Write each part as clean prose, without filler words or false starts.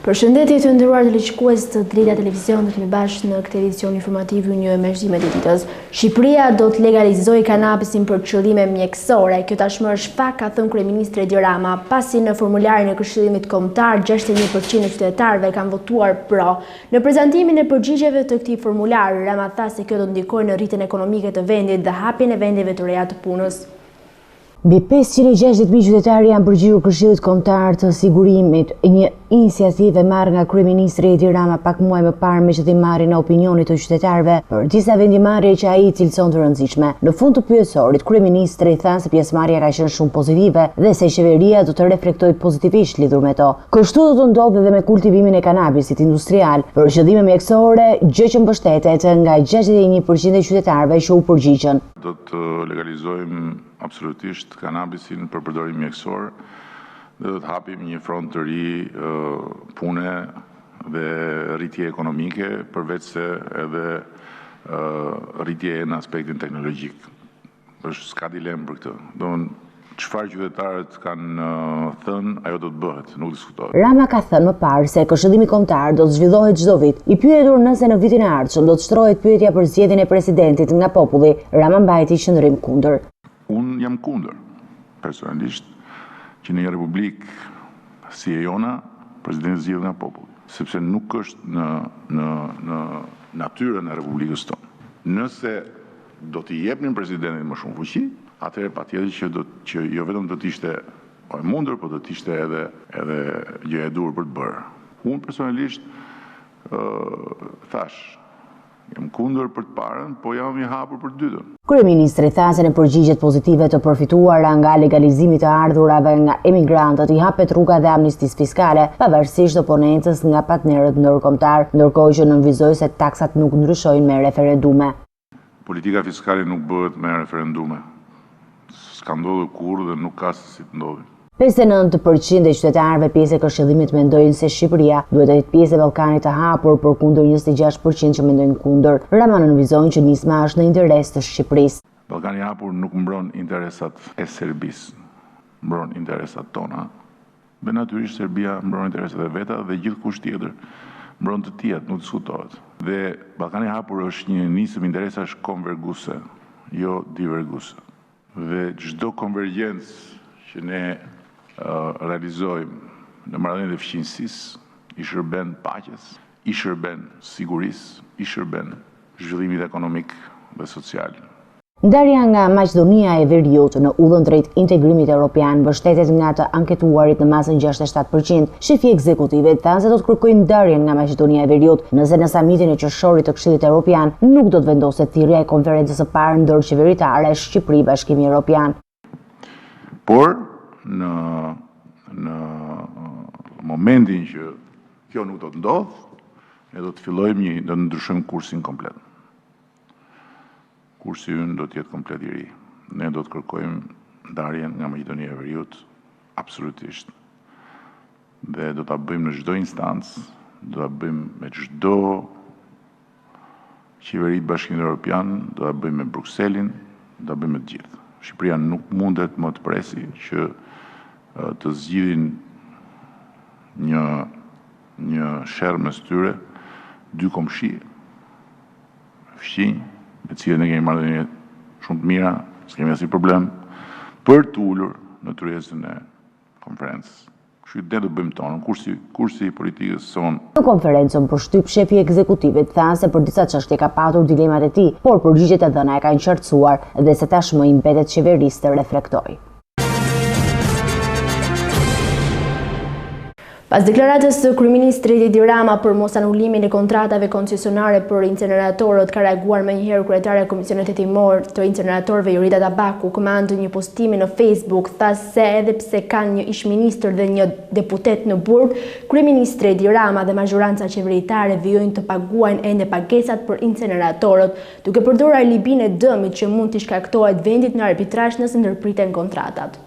Përshëndetje të nderuar televizionistë të drejta televizion, të kemi bashkë në këtë edicion informativ një emergjime të ditës. Shqipëria do të legalizojë kanabisin për qëllime mjekësore. Kjo tashmë është fakt, ka thënë kryeministri Edi Rama, pasi në formularin e Këshillimit Kombëtar 61% e qytetarëve kanë votuar pro. Në prezantimin e përgjigjeve të këtij formulari, Rama tha se kjo do ndikojë në rritjen ekonomike të vendit dhe hapjen e vendeve të reja të punës. Mbi 560.000 qytetarë janë përgjigjur Këshillit Kombëtar të Sigurimit, një iniciativë marrë nga kryeministri Edi Rama pak muaj më parë me qëllim marrjen e opinionit të qytetarëve për disa vendimarrje që ai cilëson të rëndësishme. Në fund të pyetësorit, kryeministri tha se pjesëmarrja ka qenë shumë pozitive dhe se qeveria do të reflektojë pozitivisht lidhur me to. Kështu do të ndodhë edhe me kultivimin e kanabisit industrial për qëllime mjekësore, gjë që mbështetet nga 61% e qytetarëve që u përgjigjen. Do të legalizojmë absolutisht kanabisin për përdorim mjekësor dhe do të hapim një front të ri pune dhe rritje ekonomike, përveç se edhe rritje në aspektin teknologjik. S'ka dilemë për këtë. Çfarë qytetarët kanë thënë, ajo do të bëhet, nuk diskutohet. Rama ka thënë më parë se Këshillimi Kombëtar do të zhvillohet çdo vit. I pyetur nëse në vitin e ardhshëm do të shtrohet pyetja për zgjedhjen e presidentit nga populli, Rama mbajti qendrim kundër. Unë jam kundër, personalisht, që në një republikë si e jona, presidenti zgjedhet nga populli, sepse nuk është në natyrën e republikës tonë. Nëse do t'i jepnin presidentit më shumë fuqi, atëherë patjetër që jo vetëm do të ishte e mundur, por do të ishte edhe gjë e dur për të bërë. Unë personalisht thash, jam kundër për të parën, po jam i hapur për të dytën. Kryeministri tha se në përgjigjet pozitive të përfituara nga legalizimi të ardhurave nga emigrantët i hapet rruga dhe amnistisë fiskale, pavarësisht oponencës nga partnerët ndërkombëtar, ndërkohë që nënvizoi se taksat nuk ndryshojnë me referendume. Politika fiskale nuk bëhet me referendume. S'ka ndodhur kurrë dhe nuk ka se si të ndodhi. 59% e qytetarëve pjesë e Këshillimit mendojnë se Shqipëria duhet të jetë pjesë e Ballkanit të hapur, përkundër 26% që mendojnë kundër. Rama nënvizon që nisma është në interes të Shqipërisë. Ballkani i hapur nuk mbron interesat e Serbisë, mbron interesat tona. Dhe natyrisht Serbia mbron interesat e veta dhe gjithkush tjetër mbron të tijat, nuk diskutohet. Dhe Ballkani i hapur është një nisëm interesash konverguese, jo diverguese. Dhe çdo konvergjencë që ne realizojmë në marrëdhëniet e fqinjësisë i shërben paqes, i shërben sigurisë, i shërben zhvillimit ekonomik dhe social. Ndarja nga Maqedonia e Veriut në udhën drejt integrimit evropian mbështetet nga të anketuarit në masën 67%. Shefi i ekzekutivit tha se do të kërkojnë ndarjen nga Maqedonia e Veriut nëse në samitin e qershorit të Këshillit Evropian nuk do të vendoset thirrja e konferencës së parë ndërqeveritare Shqipëri-Bashkimi Evropian. Por në momentin që kjo nuk do të ndodh, ne do të fillojmë do të ndryshojmë kursin komplet. Kursi ynë do të jetë komplet i ri. Ne do të kërkojmë ndarjen nga Maqedonia e Veriut absolutisht. Dhe do ta bëjmë në çdo instancë, do ta bëjmë me çdo qeveri të Bashkimit Evropian, do ta bëjmë me Brukselin, do ta bëjmë me të gjithë. Shqipëria nuk mundet më të presi që të zgjidhin një sherr mes tyre dy komshi, fqinj, me cilët ne kemi marrëdhënie shumë të mira, s'kemi asnjë problem, për të ulur në tryezën e konferencës. Kështu ne do bëjmë tonë, kursi i politikës son. Në konferencën përshtyp shefi i ekzekutivit tha se për disa çështje ka patur dilemat e tij, por përgjigjet e dhëna e kanë qartësuar dhe se tashmë i mbetet qeverisë të reflektojë. Pas deklaratës së kryeministrit Edi Rama për mos anulimin e kontratave koncesionare për inceneratorët, ka reaguar menjëherë kryetaria e Komisionit Hetimor të Inceneratorëve Jorita Tabaku, komandoi një postimi në Facebook, tha se edhe pse kanë një ish-ministër dhe një deputet në burg, kryeministri Edi Rama dhe majoranca qeveritare vijojnë të paguajnë ende pagesat për inceneratorët, duke përdorur alibinë e dëmit që mund t'i shkaktohet vendit në arbitrazh nëse ndërpriten kontratat.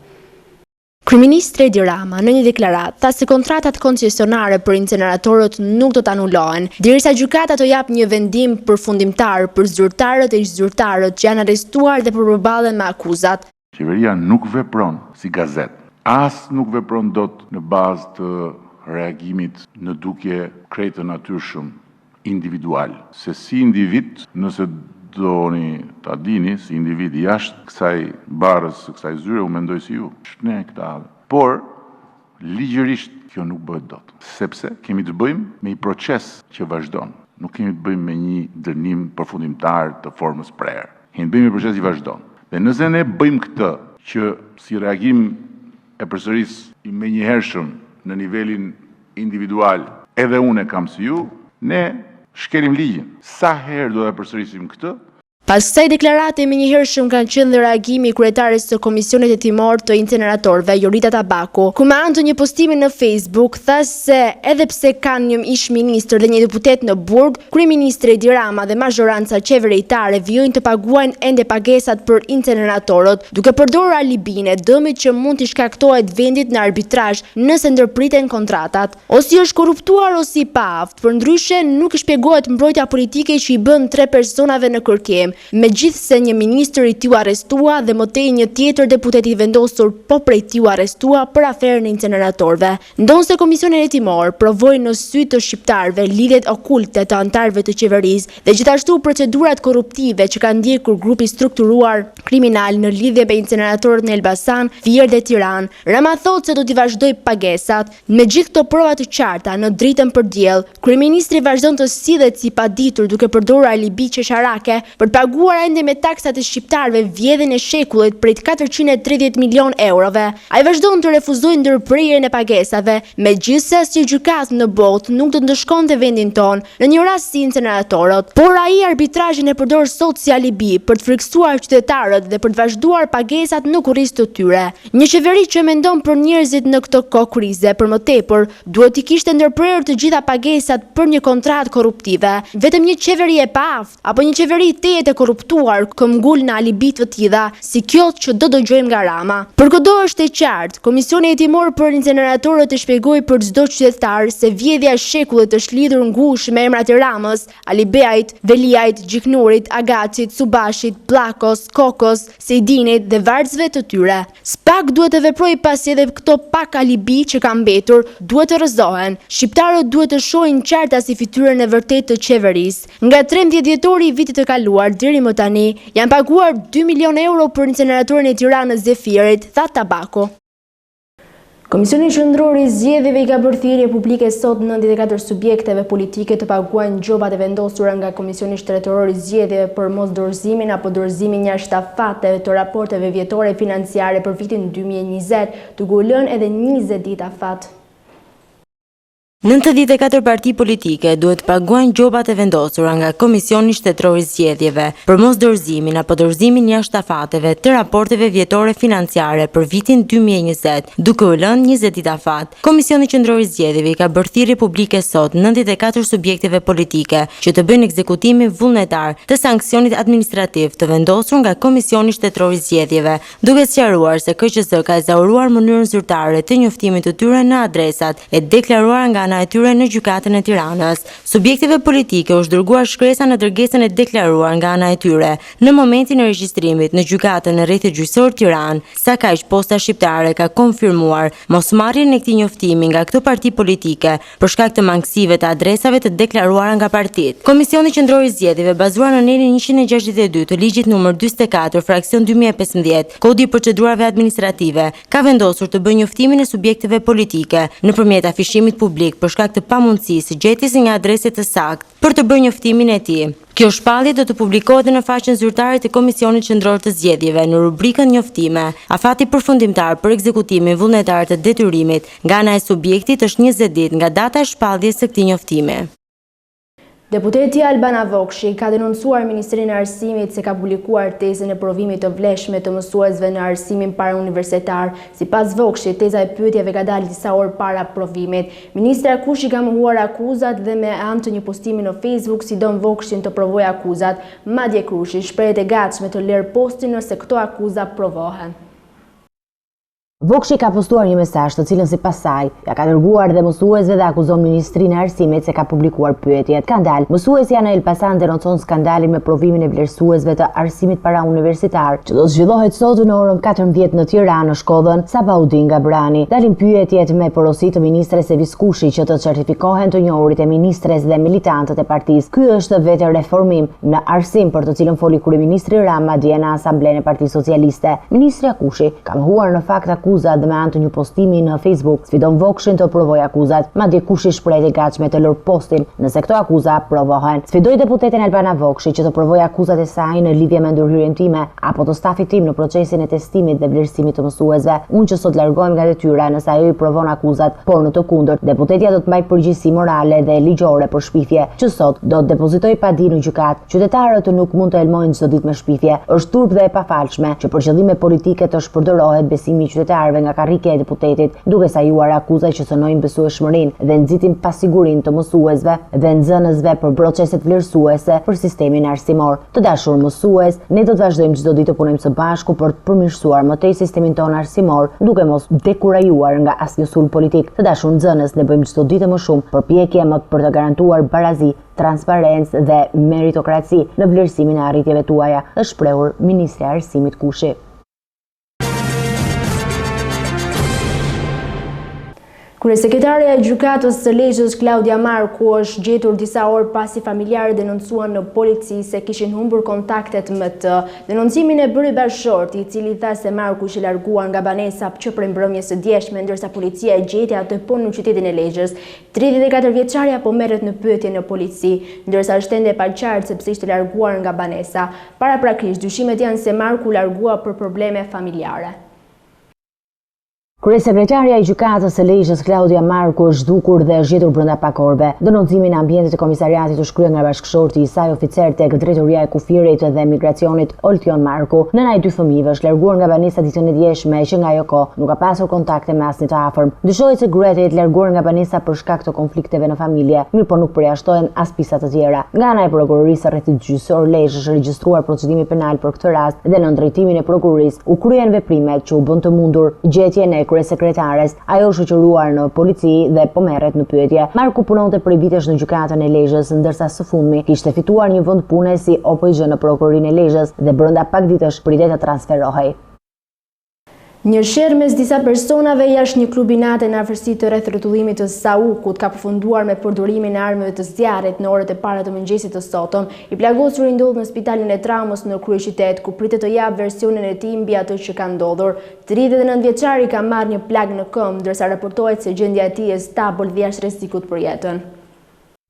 Kryeministri Edi Rama në një deklaratë tha se kontratat koncesionare për inceneratorët nuk do të anulohen, derisa gjykata të japë një vendim përfundimtar për zyrtarët e ish-zyrtarët që janë arrestuar dhe përballen me akuzat. Qeveria nuk vepron si gazetë, as nuk vepron dot në bazë të reagimit në dukje krejt të natyrshëm individual. Se si individ, nëse doni ta dini, si individ jashtë kësaj barës, kësaj zyre, u mendoj si ju. Shne këta. Por, ligjërisht kjo nuk bëhet dot. Sepse kemi të bëjmë me një proces që vazhdon. Nuk kemi të bëjmë me një dënim përfundimtar të formës prerë. Kemi të bëjmë me një proces që vazhdon. Dhe nëse ne bëjmë këtë që si reagim e përsëris i menjëhershëm në nivelin individual, edhe unë e kam si ju, ne shkelim ligjin. Sa herë do të përsërisim këtë? Pas kësaj deklarate me njëhershëm kanë qenë dhe reagimi i kryetares së Komisionit Hetimor të Inceneratorëve, Jorita Tabaku, ku me anë të një postimi në Facebook tha se edhe pse kanë një ish ministër dhe një deputet në burg, kryeministri Edi Rama dhe mazhoranca qeveritare vijojnë të paguajnë ende pagesat për inceneratorët, duke përdorur alibine, dëmit që mund të shkaktohet vendit në arbitrazh nëse ndërpriten kontratat. Ose është korruptuar ose i paaft, përndryshe nuk shpjegohet mbrojtja politike që i bën 3 personave në kërkim. Megjithse një ministër i tij u arrestua dhe më tej një tjetër deputet i vendosur po prej tij u arrestua për aferën e inceneratorëve. Ndonse Komisioni Hetimor provoi në sy të shqiptarëve lidhjet okulte të anëtarëve të qeverisë dhe gjithashtu procedurat korruptive që kanë ndjekur grupi strukturuar kriminal në lidhje me inceneratorët në Elbasan, Fier dhe Tiranë, Rama thotë se do t'i vazhdojë pagesat. Me gjithë këto prova të qarta në dritën për diell, kryeministri vazhdon të sillet si paditur duke përdorur alibi qesharake për paguar ende me taksat e shqiptarëve vjedhjen e shekullit prej 430 milion eurove. Ai vazhdon të refuzojë ndërprerjen e pagesave, megjithse asnjë gjykatë në botë nuk do të ndëshkonte vendin ton në një rast si inceneratorët, por ai arbitrazhin e përdor sot si alibi për të friksuar qytetarët dhe për të vazhduar pagesat në kurrizë të tyre. Një qeveri që mendon për njerëzit në këtë kohë krize, për më tepër, duhet i kishte ndërprerur të gjitha pagesat për një kontratë korruptive. Vetëm një qeveri e paaft apo një qeveri e korruptuar këmbgul në alibi të tilla, si kjo që do dëgjojmë nga Rama. Përkohë është e qartë, Komisioni Hetimor për inceneratorët e shpjegoi për çdo qytetar se vjedhja e shekullit është lidhur ngushtë me emrat e Ramës, Alibeajt, Veliajt, Gjiknurit, Agacit, Subashit, Pllakos, Kokos, Sejdinit dhe vargësve të tyre. SPAK duhet të veprojë pasi edhe këto pak alibi që kanë mbetur duhet të rrëzohen. Shqiptarët duhet të shohin qarta si fytyrën e vërtetë të qeverisë. Nga 13 dhjetori i vitit të kaluar deri më tani, janë paguar 2 milion euro për inceneratorin e Tiranës dhe Fierit, tha Tabaku. Komisioni Qendror i Zgjedhjeve i ka bërë thirrje publike sot 94 subjekteve politike të paguajnë gjobat e vendosura nga Komisioni Shtetëror i Zgjedhjeve për mos dorëzimin apo dorëzimin jashtëafate të raporteve vjetore financiare për vitin 2020, duke u lënë edhe 20 ditë afat. 94 parti politike duhet paguajnë gjobat e vendosura nga Komisioni Shtetëror i Zgjedhjeve për mos dorëzimin apo dorëzimin jashtëafateve të raporteve vjetore financiare për vitin 2020, duke u lënë 20 ditë afat. Komisioni Qendror i Zgjedhjeve ka bërë thirrje publike sot 94 subjekteve politike që të bëjnë ekzekutimin vullnetar të sanksionit administrativ të vendosur nga Komisioni Shtetëror i Zgjedhjeve, duke sqaruar se KQZ ka ezauruar mënyrën zyrtare të njoftimit të tyre në adresat e deklaruara nga e tyre në gjykatën e Tiranës. Subjekteve politike u dërguar shkresa në dërgesën e deklaruar nga ana e tyre në momentin e regjistrimit në gjykatën e rrethit gjyqësor Tiranë. Sa kaq Posta Shqiptare ka konfirmuar mosmarrjen e këtij njoftimi nga këto parti politike për shkak të mangësive të adresave të deklaruara nga partitë. Komisioni Qendror i Zgjedhjeve, bazuar në nenin 162 të ligjit numër 44 fraksion 2015, Kodi i procedurave administrative, ka vendosur të bëjë njoftimin e subjekteve politike nëpërmjet afishimit publik për shkak të pamundësisë së gjetjes së një adrese të saktë për të bërë njoftimin e tij. Kjo shpallje do të publikohet në faqen zyrtare të Komisionit Qendror të Zgjedhjeve në rubrikën njoftime. Afati përfundimtar për ekzekutimin vullnetar të detyrimit nga ana e subjektit është 20 ditë nga data e shpalljes së këtij njoftimi. Deputeti Albana Vokshi ka denoncuar Ministrinë e Arsimit se ka publikuar tezën e provimit të vlefshme të mësuesve në arsimin parauniversitar. Sipas Vokshi, teza e pyetjeve ka dalë disa orë para provimit. Ministra Kushi ka mohuar akuzat dhe me anë të një postimi në Facebook si don Vokshin të provojë akuzat. Madje Kushi shprehet e gatshme të lërë postin nëse këto akuza provohen. Vokshi ka postuar një mesazh të cilën sipas saj ja ka dërguar dhe mësuesve dhe akuzon Ministrinë e Arsimit se ka publikuar pyetje. Skandal. Mësuesi Ana Elbasan denuncon skandalin me provimin e vlerësuesve të arsimit parauniversitar, që do të zhvillohet sot në orën 14 në Tiranë, në Shkodrën, Sabaudin Gabrani. Dalin pyetjet me porosi të ministres Evis Kushi që të certifikohen të njohurit e ministres dhe militantët e partisë. Ky është vetë reformim në arsim për të cilën foli kryeministri Rama dje në Asamblenë e Partisë Socialiste. Ministri Kushi ka mohuar në fakt akuzat dhe me anë të një postimi në Facebook sfidon Vokshin të provojë akuzat. Madje Kushi shpreh e gatshme të lër postin nëse këto akuza provohen. Sfidoi deputeten Albana Vokshi që të provojë akuzat e saj në lidhje me ndërhyrjen time apo të stafit tim në procesin e testimit dhe vlerësimit të mësuesve. Unë që sot largohem nga detyra nëse ajo i provon akuzat, por në të kundërt, deputetja do të mbajë përgjegjësi morale dhe ligjore për shpifje që sot do të depozitoj pa di në gjykat. Qytetarët nuk mund të elmojnë çdo ditë me shpifje. Është turp dhe e pafalshme që për qëllime politike të shpërdoret besimi i qytetarëve nga karrike e deputetit, duke sajuar akuza që cënojnë besueshmërinë dhe nxitin pasigurinë të mësuesve dhe nxënësve për proceset vlerësuese për sistemin arsimor. Të dashur mësues, ne do të vazhdojmë çdo ditë të punojmë së bashku për të përmirësuar më tej sistemin tonë arsimor, duke mos dekurajuar nga asnjë sulm politik. Të dashur nxënës, ne bëjmë çdo ditë më shumë përpjekje për të garantuar barazi, transparencë dhe meritokraci në vlerësimin e arritjeve tuaja, është shprehur Ministri i Arsimit Kushi. Kryesekretarja e Gjykatës së Lezhës Klaudia Marku është gjetur disa orë pasi familjarët denoncuan në polici se kishin humbur kontaktet me të. Denoncimin e bëri bashkëshorti, i cili tha se Marku ishte larguar nga banesa që prej mbrëmjes së djeshme, ndërsa policia e gjeti atë në qytetin e Lezhës. 34 vjeçaria po merret në pyetje në polici, ndërsa është ende pa qartë sepse ishte larguar nga banesa. Paraprakisht, dyshimet janë se Marku largua për probleme familjare. Kryesekretarja e Gjykatës së Lezhës Klaudia Marku është zhdukur dhe është gjetur brenda pak orëve. Denoncimin e ambientit të komisariatit u shkrye nga bashkëshorti i saj oficer tek Drejtoria e Kufirit dhe Migracionit Oltion Marku. Nëna e 2 fëmijëve është larguar nga banesa ditën e djeshme që nga ajo kohë nuk ka pasur kontakte me asnjë të afërm. Dyshohet se gruaja jetë larguar nga banesa për shkak të konflikteve në familje, mirë po nuk përjashtohen as pisa të tjera. Nga ana e prokurorisë rrethit gjyqësor Lezhë është regjistruar procedimi penal për këtë rast dhe në drejtimin e prokurorisë u kryen veprimet që u bën të mundur gjetjen e kryesekretares. Ajo është shoqëruar në polici dhe po merret në pyetje. Marku punonte prej vitesh në gjykatën e Lezhës, ndërsa së fundmi kishte fituar një vend pune si OPG në prokurorinë e Lezhës dhe brenda pak ditësh pritet të transferohej. Një sherr mes disa personave jashtë një klubi nate në afërsi të rreth rrotullimit të Saukut ka përfunduar me përdorimin e armëve të zjarrit në orët e para të mëngjesit të sotëm. I plagosuri ndodh në spitalin e traumës në kryeqytet, ku pritet të japë versionin e tij mbi atë që ka ndodhur. 39 vjeçari ka marrë një plag në këmbë, ndërsa raportohet se gjendja e tij është stabil dhe jashtë rrezikut për jetën.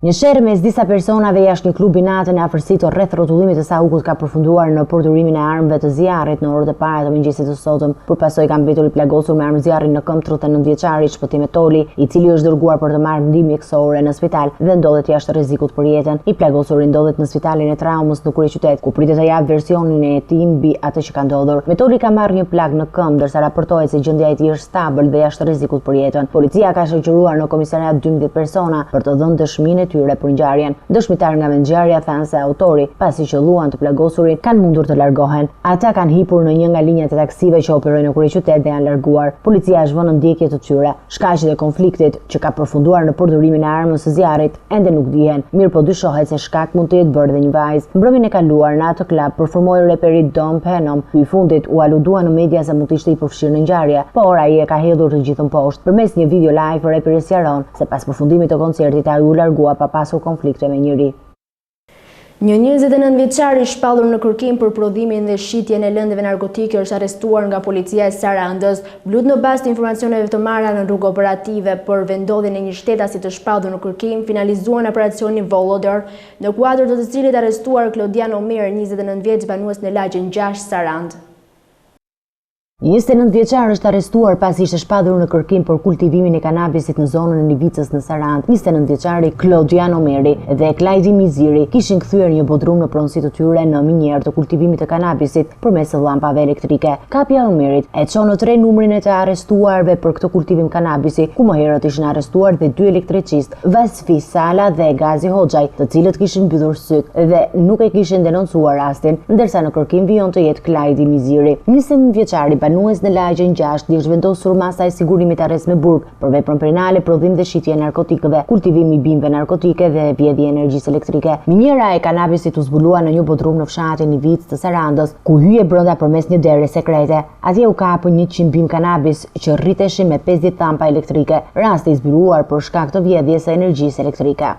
Një sherr mes disa personave jashtë një klubi natë në afërsi të rreth rrotullimit të Saukut ka përfunduar në përdorimin e armëve të zjarrit në orët e para të mëngjesit të sotëm. Përpasoj ka mbetur i plagosur me armë zjarri në këmbë 39 vjeçari Shpëtim Toli, i cili është dërguar për të marrë ndihmë mjekësore në spital dhe ndodhet jashtë rrezikut për jetën. I plagosuri ndodhet në spitalin e traumës në kryeqytet, ku pritet të japë versionin e tij mbi atë që ka ndodhur. Toli ka marrë një plag në këmbë, ndërsa raportohet se gjendja e tij është stabil dhe jashtë rrezikut për jetën. Policia ka shoqëruar në komisariat 12 persona për të dhënë dëshminë e tyre për ngjarjen. Dëshmitar nga ngjarja thanë se autori, pasi që luan të plagosurin, kanë mundur të largohen. Ata kanë hipur në një nga linjat e taksive që operojnë në kryeqytet dhe janë larguar. Policia është vënë në ndjekje të tyre. Shkaqet e konfliktit që ka përfunduar në përdorimin e armës së zjarrit ende nuk dihen, mirë po dyshohet se shkak mund të jetë bërë dhe një vajzë. Mbrëmjen e kaluar në atë klub përformoi reperi Dom Penom, ky i fundit u aludua në media se mund të ishte i përfshirë në ngjarje, por ai e ka hedhur të gjithën poshtë. Përmes një video live reperi sqaron se pas përfundimit të koncertit ai u largua pa pasur konflikte me njëri. Një 29 vjeçar i shpallur në kërkim për prodhimin dhe shitjen e lëndëve narkotike është arrestuar nga policia e Sarandës. Blut në bazë të informacioneve të marra në rrugë operative për vendodhjen e një shtetasit të shpallur në kërkim, finalizuan operacionin Volodër, në kuadër të të cilit arrestuar Klodian Omer, 29 vjeç, banues në lagjen 6 Sarandë. 29 vjeçar është arrestuar pasi ishte shpallur në kërkim për kultivimin e kanabisit në zonën e Livicës në Sarandë. 29 vjeçari Klodian Omeri dhe Klajdi Miziri kishin kthyer një bodrum në pronësi të tyre në minjer të kultivimit të kanabisit përmes llampave elektrike. Kapja e Omerit e çon në 3 numrin e të arrestuarve për këtë kultivim kanabisi, ku më herët ishin arrestuar dhe 2 elektricistë, Vasfi Sala dhe Gazi Hoxhaj, të cilët kishin mbyllur syt dhe nuk e kishin denoncuar rastin, ndërsa në kërkim vijon të jetë Klajdi Miziri. 21 vjeçari banues në lagjen 6 është vendosur masa e sigurimit arrest me burg për veprën penale, prodhim dhe shitje e narkotikëve, kultivim i bimëve narkotike dhe vjedhje energjisë elektrike. Minjera e kanabisit u zbulua në një bodrum në fshatin Ivic të Sarandës, ku hyje brenda përmes një dere sekrete. Atje u kapën 100 bimë kanabis që rriteshin me 50 thampa elektrike, rasti i zbuluar për shkak të vjedhjes së energjisë elektrike.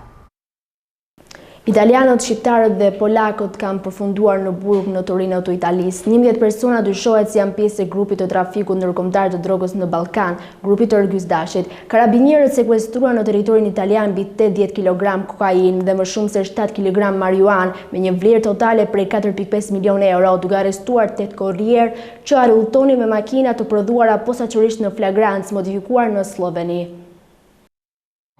Italianët, shqiptarët dhe polakët kanë përfunduar në burg në Torino të Italisë. 11 persona dyshohet se janë pjesë e grupit të trafikut ndërkombëtar të drogës në Ballkan, grupit të rgjysdashit. Karabinierët sekuestruan në territorin italian mbi 80 kg kokainë dhe më shumë se 7 kg marijuanë me një vlerë totale prej 4.5 milionë euro, duke arrestuar 8 korrier që rrudhtonin me makina të prodhuara posaçërisht në flagrancë modifikuar në Sloveni.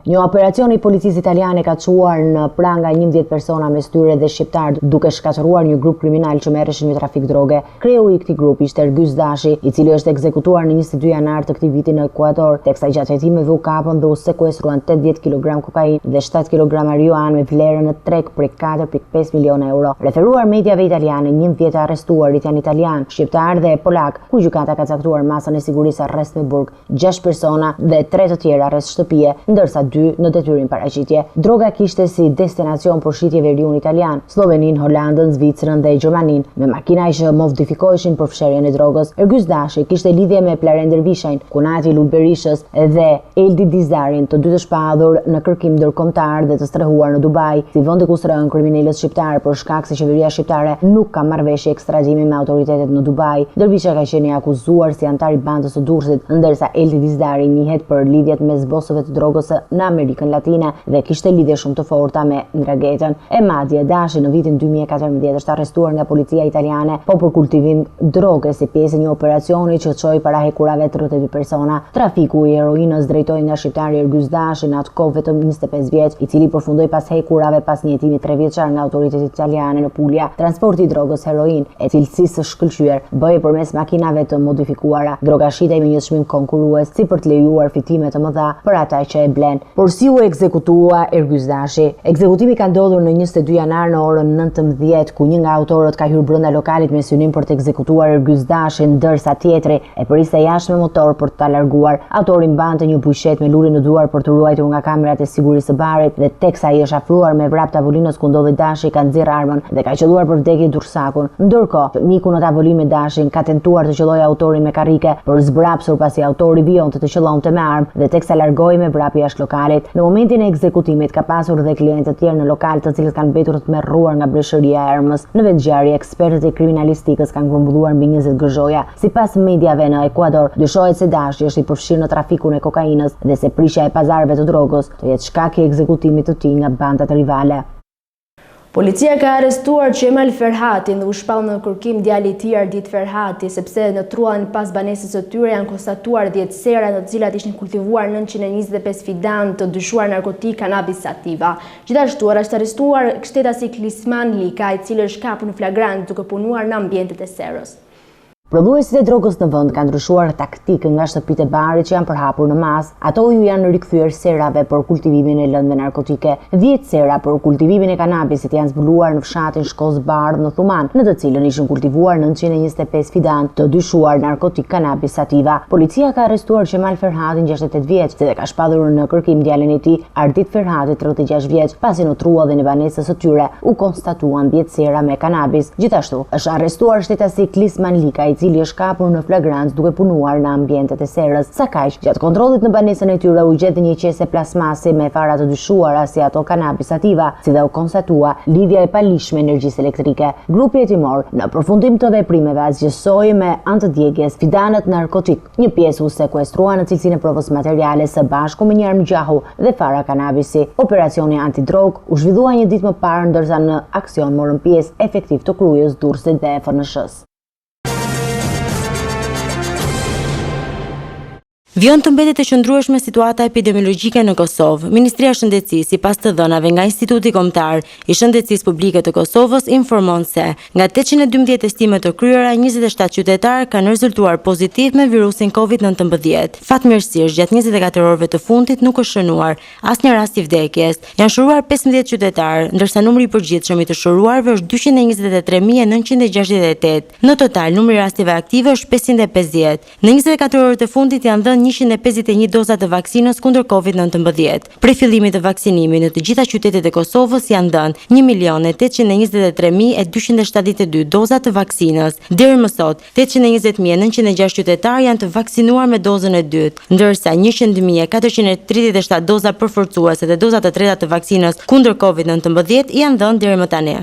Një operacion i policisë italiane ka çuar në pranga 11 persona mes tyre dhe shqiptar duke shkatëruar një grup kriminal që merreshin me trafik droge. Kreu i këtij grupi ishte Ergjys Dashi, i cili është ekzekutuar në 22 janar të këtij viti në Ekuador, teksa gjatë hetimeve u kapën dhe u sekuestruan 80 kg kokainë dhe 7 kg marijuanë me vlerën në treg prej 4.5 milionë euro. Referuar mediave italiane, 11 të arrestuarit janë italian, shqiptar dhe polak, ku gjykata ka caktuar masën e sigurisë arrest me burg, 6 persona dhe 3 të tjerë arrest shtëpie, ndërsa 2 në detyrim paraqitje. Droga kishte si destinacion për shitje veriun italian, Slovenin, Holandën, Zvicrën dhe Gjermanin, me makina që modifikoheshin për fshirjen e drogës. Ergjys Dashi kishte lidhje me Plaren Dervishajn, Kunati Lulberishës dhe Eldi Dizarin, të dy të shpadur në kërkim ndërkombëtar dhe të strehuar në Dubai, si vendi ku strehen kriminalët shqiptar për shkak se qeveria shqiptare nuk ka marrëveshje ekstradimi me autoritetet në Dubai. Dervisha ka qenë i akuzuar si antar i bandës së Durrësit, ndërsa Eldi Dizari njihet për lidhjet mes bosëve të drogës në Amerikën Latine dhe kishte lidhje shumë të forta me Ndragetën. E madje Dashi në vitin 2014 është arrestuar nga policia italiane për kultivim droge si pjesë e një operacioni që çoi para hekurave 32 persona. Trafiku i heroinës drejtoi nga shqiptari Ergjys Dashi, në atë kohë vetëm 25 vjeç, i cili përfundoi pas hekurave pas një hetimi 3 vjeçar nga autoritetet italiane në Puglia. Transporti i drogës heroin e cilësisë së shkëlqyer bëhej përmes makinave të modifikuara. Droga shitej me një çmim konkurrues si për të lejuar fitime të mëdha për ata që e blen. Por si u ekzekutua Ergjys Dashi? Ekzekutimi ka ndodhur në 22 janar në orën 19, ku një nga autorët ka hyrë brenda lokalit me synim për të ekzekutuar Ergjys Dashin, ndërsa tjetri e priste jashtë me motor për ta larguar. Autori mbante një buqet me lule në duar për të ruajtur nga kamerat e sigurisë së barit dhe teksa i është afruar me vrap tavolinës ku ndodhi Dashi, ka nxjerrë armën dhe ka qelluar për vdekje dursakun. Ndërkohë, miku në tavolinë me Dashin ka tentuar të qellojë autorin me karrike, por zbrapsur pasi autori vionte të qellonte me armë dhe teksa largohej me vrap jashtë lokalit. Në momentin e ekzekutimit ka pasur dhe klientë të tjerë në lokal, të cilët kanë mbetur të merruar nga breshëria e armës. Në vetngjarje, ekspertët e kriminalistikës kanë grumbulluar mbi 20 gëzhoja. Sipas mediave në Ekuador, dyshohet se Dashi është i përfshirë në trafikun e kokainës dhe se prishja e pazarëve të drogës të jetë shkak i ekzekutimit të tij nga bandat rivale. Policia ka arrestuar Qemal Ferhatin dhe u shpall në kërkim djalit i tij Ardit Ferhati, sepse në trullën pas banesës së tyre janë konstatuar 10 sera në të cilat ishin kultivuar 925 fidan të dyshuar narkotik kanabis sativa. Gjithashtu është arrestuar shtetasi Klisman Lika, i cili është kapur në flagrant duke punuar në ambientet e serës. Prodhuesit e drogës në vend kanë ndryshuar taktikën nga shtëpitë e barit që janë përhapur në mas. Ato ju janë rikthyer serave për kultivimin e lëndëve narkotike. 10 sera për kultivimin e kanabisit janë zbuluar në fshatin Shkoz Bardh në Thuman, në të cilën ishin kultivuar 925 fidan të dyshuar narkotik kanabis sativa. Policia ka arrestuar Qemal Ferhatin, 68 vjeç, dhe ka shpallur në kërkim djalin e tij Ardit Ferhati, 36 vjeç, pasi në trullën e banesës së tyre u konstatuan 10 sera me kanabis. Gjithashtu është arrestuar shtetasi Klisman Lika, i cili është kapur në flagrancë duke punuar në ambientet e serës. Sa kaq, gjatë kontrollit në banesën e tyre u gjetë një qese plasmasi me fara të dyshuara si ato kanabis sativa, si dhe u konstatua lidhja e palishme energjisë elektrike. Grupi hetimor në përfundim të veprimeve zgjësoi me anë të djegjes fidanët narkotik. Një pjesë u sekuestrua në cilësinë e provës materiale së bashku me një armë gjahu dhe fara kanabisi. Operacioni antidrog u zhvillua një ditë më parë, ndërsa në aksion morën pjesë efektiv të krujës, Durrësit dhe FNSH-s. Vion të mbetet e qëndrueshme situata epidemiologjike në Kosovë. Ministria e Shëndetësisë, sipas të dhënave nga Instituti Kombëtar i Shëndetësisë Publike të Kosovës, informon se nga 812 testime të kryera, 27 qytetarë kanë rezultuar pozitiv me virusin COVID-19. Fatmirësisht, gjatë 24 orëve të fundit nuk është shënuar asnjë rast i vdekjes. Janë shëruar 15 qytetarë, ndërsa numri i përgjithshëm i të shëruarve është 223.968. Në total, numri i rasteve aktive është 550. Në 24 orët e fundit janë dhënë 151 doza të vaksinës kundër COVID-19. Prej fillimit të vaksinimit në të gjitha qytetet e Kosovës janë dhënë 1.823.272 doza të vaksinës. Deri më sot, 820.906 qytetarë janë të vaksinuar me dozën e dytë, ndërsa 100.437 doza përforcuese dhe doza të treta të vaksinës kundër COVID-19 janë dhënë deri më tani.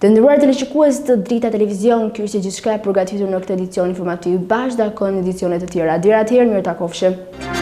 Të nderuar televizionistë të Drita Televizion, ky është gjithçka e përgatitur në këtë edicion informativ. Bashkë dakon edicione të tjera. Deri atëherë, mirë takofshim.